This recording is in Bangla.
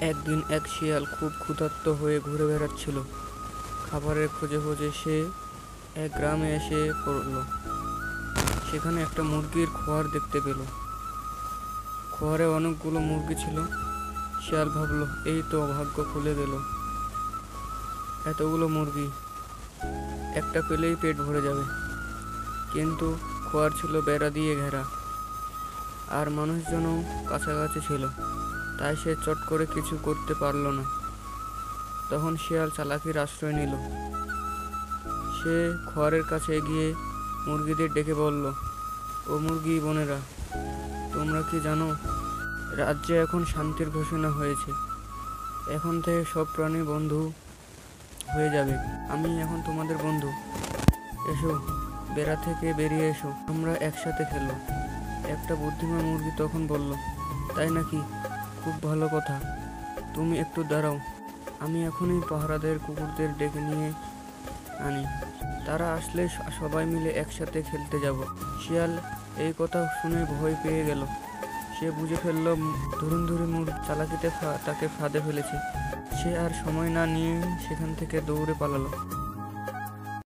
একদিন এক শিয়াল খুব ক্ষুধার্ত হয়ে ঘুরে বেড়াচ্ছিল। খাবারের খোঁজে খোঁজে সে এক গ্রামে এসে পড়ল। সেখানে একটা মুরগির খোয়ার দেখতে পেল। খোয়ারে অনেকগুলো মুরগি ছিল। শিয়াল ভাবলো, এই তো ভাগ্য খুলে গেল, এতগুলো মুরগি একটা পেলেই পেট ভরে যাবে। কিন্তু খোয়ার ছিল বেড়া দিয়ে ঘেরা, আর মানুষজনও কাছাকাছি ছিল, তাই সে চট করে কিছু করতে পারল না। তখন শিয়াল চালাকির আশ্রয় নিল। সে খোয়ারের কাছে গিয়ে মুরগিদের ডেকে বলল, ও মুরগি বোনেরা, তোমরা কি জানো, রাজ্যে এখন শান্তির ঘোষণা হয়েছে। এখন থেকে সব প্রাণী বন্ধু হয়ে যাবে। আমি এখন তোমাদের বন্ধু। এসো, বেড়া থেকে বেরিয়ে এসো, আমরা একসাথে খেলবো। একটা বুদ্ধিমান মুরগি তখন বলল, তাই নাকি? খুব ভালো কথা। তুমি একটু দাঁড়াও, আমি এখনই পাহারাদের কুকুরদের ডেকে নিয়ে আনি। তারা আসলে সবাই মিলে একসাথে খেলতে যাব। শিয়াল এই কথা শুনে ভয় পেয়ে গেল। সে বুঝে ফেলল ধুরুন্ধুরি চালাকিতে তাকে ফাঁদে ফেলেছে। সে আর সময় না নিয়ে সেখান থেকে দৌড়ে পালালো।